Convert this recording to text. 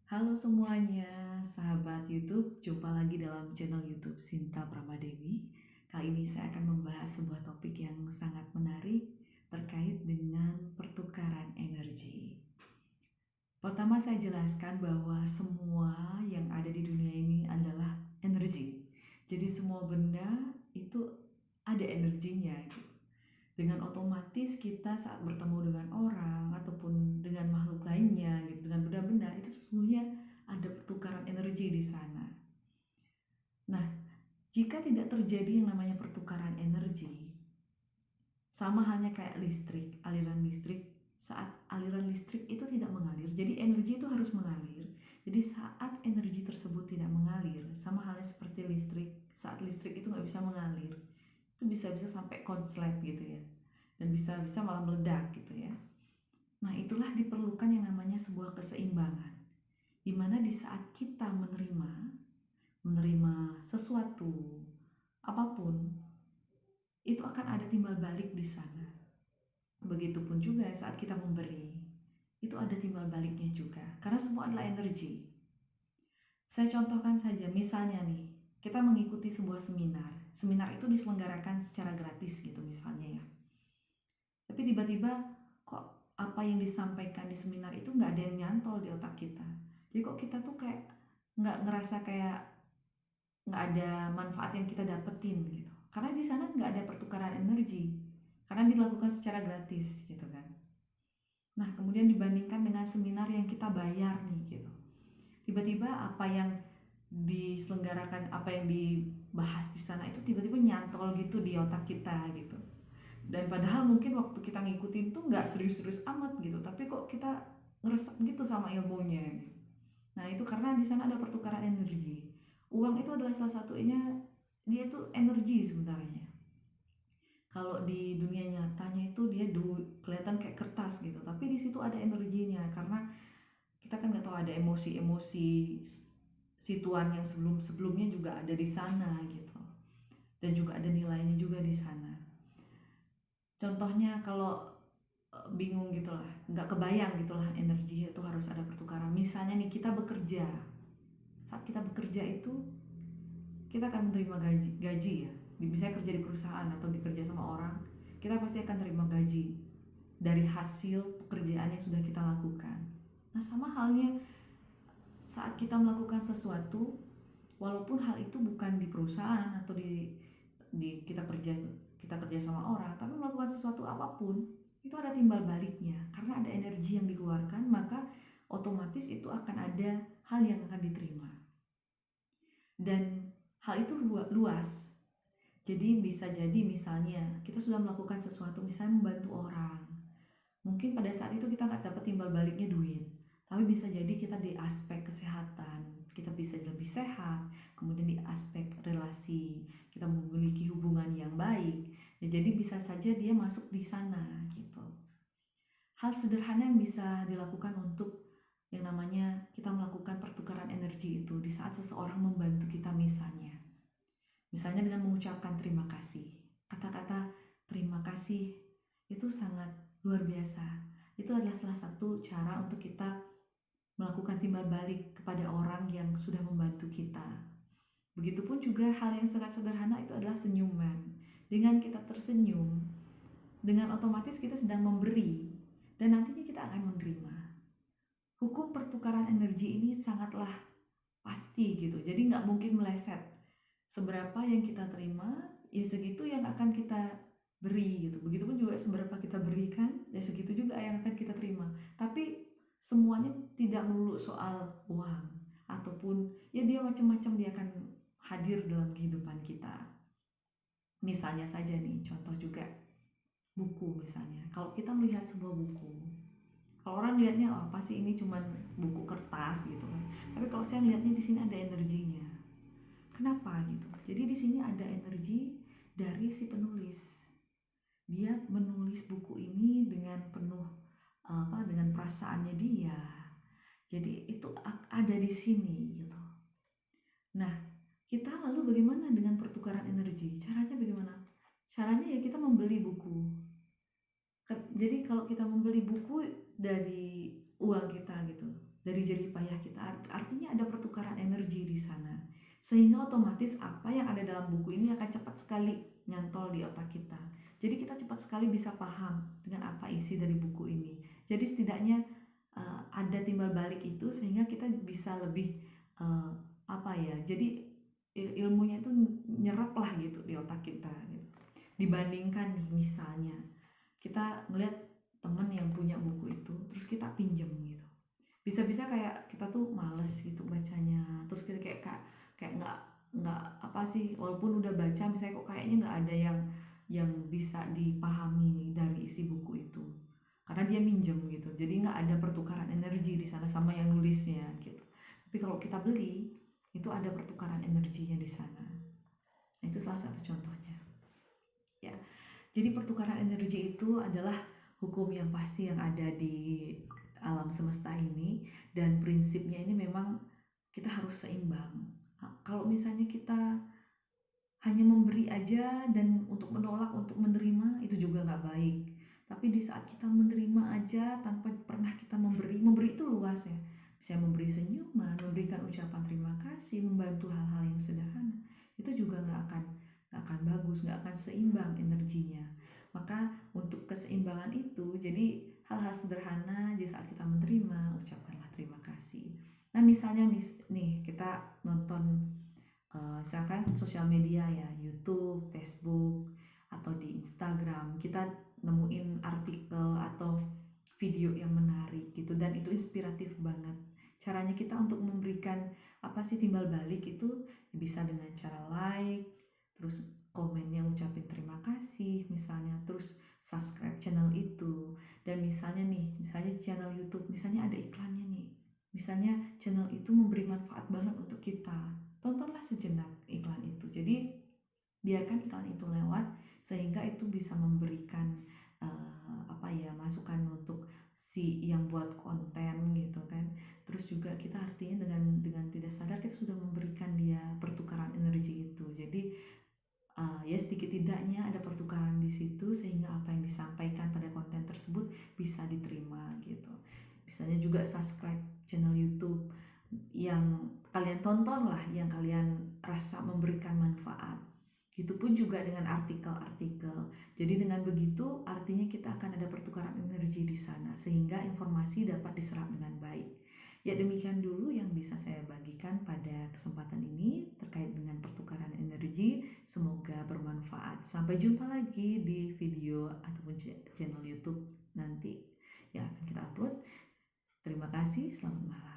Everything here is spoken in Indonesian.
Halo semuanya, sahabat YouTube, jumpa lagi dalam channel YouTube Sinta Pramadewi. Kali ini saya akan membahas sebuah topik yang sangat menarik terkait dengan pertukaran energi. Pertama saya jelaskan bahwa semua yang ada di dunia ini adalah energi. Jadi semua benda itu ada energinya gitu. Dengan otomatis kita saat bertemu dengan orang ataupun dengan makhluk lainnya gitu, dengan benda-benda itu sesungguhnya ada pertukaran energi di sana. Nah, jika tidak terjadi yang namanya pertukaran energi, sama halnya kayak listrik, aliran listrik, saat aliran listrik itu tidak mengalir, jadi energi itu harus mengalir. Jadi saat energi tersebut tidak mengalir, sama halnya seperti listrik, saat listrik itu nggak bisa mengalir, itu bisa-bisa sampai konslet gitu ya, dan bisa-bisa malah meledak gitu ya. Nah, itulah diperlukan yang namanya sebuah keseimbangan, dimana di saat kita menerima sesuatu apapun, itu akan ada timbal balik di sana. Begitupun juga saat kita memberi, itu ada timbal baliknya juga, karena semua adalah energi. Saya contohkan saja, misalnya nih, kita mengikuti sebuah seminar. Seminar itu diselenggarakan secara gratis gitu misalnya ya. Tapi tiba-tiba kok apa yang disampaikan di seminar itu nggak ada yang nyantol di otak kita. Jadi kok kita tuh kayak nggak ngerasa kayak nggak ada manfaat yang kita dapetin gitu. Karena di sana nggak ada pertukaran energi, karena dilakukan secara gratis gitu kan. Nah kemudian dibandingkan dengan seminar yang kita bayar nih gitu. Tiba-tiba apa yang diselenggarakan, apa yang dibahas di sana itu tiba-tiba nyantol gitu di otak kita gitu. Dan padahal mungkin waktu kita ngikutin tuh nggak serius-serius amat gitu, tapi kok kita ngeresep gitu sama ilmunya gitu. Nah itu karena di sana ada pertukaran energi. Uang itu adalah salah satunya, dia itu energi sebenarnya. Kalau di dunia nyatanya itu dia kelihatan kayak kertas gitu, tapi di situ ada energinya, karena kita kan nggak tahu, ada emosi-emosi situan yang sebelum-sebelumnya juga ada di sana gitu, dan juga ada nilainya juga di sana. Contohnya kalau bingung gitulah, nggak kebayang gitulah energi itu harus ada pertukaran. Misalnya nih kita bekerja, saat kita bekerja itu kita akan menerima gaji ya. Misalnya kerja di perusahaan atau bekerja sama orang, kita pasti akan terima gaji dari hasil pekerjaan yang sudah kita lakukan. Nah sama halnya saat kita melakukan sesuatu, walaupun hal itu bukan di perusahaan atau di kita kerja sama orang, tapi melakukan sesuatu apapun itu ada timbal baliknya, karena ada energi yang dikeluarkan, maka otomatis itu akan ada hal yang akan diterima. Dan hal itu luas. Jadi bisa jadi misalnya kita sudah melakukan sesuatu, misalnya membantu orang, mungkin pada saat itu kita nggak dapat timbal baliknya duit, tapi bisa jadi kita di aspek kesehatan kita bisa lebih sehat, kemudian di aspek relasi kita memiliki hubungan yang baik ya, jadi bisa saja dia masuk di sana gitu. Hal sederhana yang bisa dilakukan untuk yang namanya kita melakukan pertukaran energi itu di saat seseorang membantu kita, misalnya dengan mengucapkan terima kasih. Kata-kata terima kasih itu sangat luar biasa. Itu adalah salah satu cara untuk kita melakukan timbal balik kepada orang yang sudah membantu kita. Begitupun juga hal yang sangat sederhana itu adalah senyuman. Dengan kita tersenyum, dengan otomatis kita sedang memberi, dan nantinya kita akan menerima. Hukum pertukaran energi ini sangatlah pasti gitu, jadi nggak mungkin meleset. Seberapa yang kita terima, ya segitu yang akan kita beri gitu. Begitupun juga seberapa kita berikan, ya segitu juga yang akan kita terima. Tapi semuanya tidak melulu soal uang, ataupun ya dia macam-macam dia akan hadir dalam kehidupan kita. Misalnya saja nih, contoh juga buku misalnya. Kalau kita melihat sebuah buku, kalau orang lihatnya oh, apa sih ini cuman buku kertas gitu kan. Tapi kalau saya lihatnya di sini ada energinya. Kenapa gitu? Jadi di sini ada energi dari si penulis. Dia menulis buku ini dengan penuh dengan perasaannya dia. Jadi itu ada di sini gitu. Nah, kita lalu bagaimana dengan pertukaran energi? Caranya bagaimana? Caranya ya kita membeli buku. Jadi kalau kita membeli buku dari uang kita gitu, dari jerih payah kita. Artinya ada pertukaran energi di sana, sehingga otomatis apa yang ada dalam buku ini akan cepat sekali nyantol di otak kita. Jadi kita cepat sekali bisa paham dengan apa isi dari buku ini. Jadi setidaknya ada timbal balik itu, sehingga kita bisa lebih jadi ilmunya itu nyerap lah gitu di otak kita gitu. Dibandingkan nih misalnya kita ngeliat temen yang punya buku itu terus kita pinjem gitu, bisa-bisa kayak kita tuh males gitu bacanya, terus kita kayak nggak apa sih, walaupun udah baca misalnya kok kayaknya nggak ada yang bisa dipahami dari isi buku itu karena dia minjem gitu, jadi nggak ada pertukaran energi di sana sama yang nulisnya gitu. Tapi kalau kita beli itu ada pertukaran energinya di sana. Nah, itu salah satu contohnya ya. Jadi pertukaran energi itu adalah hukum yang pasti yang ada di alam semesta ini, dan prinsipnya ini memang kita harus seimbang. Kalau misalnya kita hanya memberi aja dan untuk menolak untuk menerima, itu juga nggak baik. Tapi di saat kita menerima aja tanpa pernah kita memberi itu luas ya. Bisa memberi senyuman, memberikan ucapan terima kasih, membantu hal-hal yang sederhana, itu juga nggak akan bagus, nggak akan seimbang energinya. Maka untuk keseimbangan itu, jadi hal-hal sederhana di saat kita menerima, ucapkanlah terima kasih. Nah misalnya nih kita nonton misalkan sosial media ya, YouTube, Facebook, atau di Instagram, kita nemuin artikel atau video yang menarik gitu, dan itu inspiratif banget. Caranya kita untuk memberikan timbal balik itu bisa dengan cara like, terus komennya ucapin terima kasih misalnya, terus subscribe channel itu. Dan misalnya channel YouTube misalnya ada iklannya nih, misalnya channel itu memberi manfaat banget untuk kita, tontonlah sejenak iklan itu. Jadi biarkan iklan itu lewat, sehingga itu bisa memberikan masukan untuk si yang buat konten gitu kan. Terus juga kita artinya dengan tidak sadar kita sudah memberikan dia pertukaran energi itu. Jadi ya sedikit tidaknya ada pertukaran di situ, sehingga apa yang disampaikan pada konten tersebut bisa diterima gitu. Misalnya juga subscribe channel YouTube yang kalian tonton lah, yang kalian rasa memberikan manfaat. Itu pun juga dengan artikel-artikel. Jadi dengan begitu artinya kita akan ada pertukaran energi di sana, sehingga informasi dapat diserap dengan baik. Ya demikian dulu yang bisa saya bagikan pada kesempatan ini terkait dengan pertukaran energi. Semoga bermanfaat. Sampai jumpa lagi di video ataupun channel YouTube nanti yang akan kita upload. Terima kasih, selamat malam.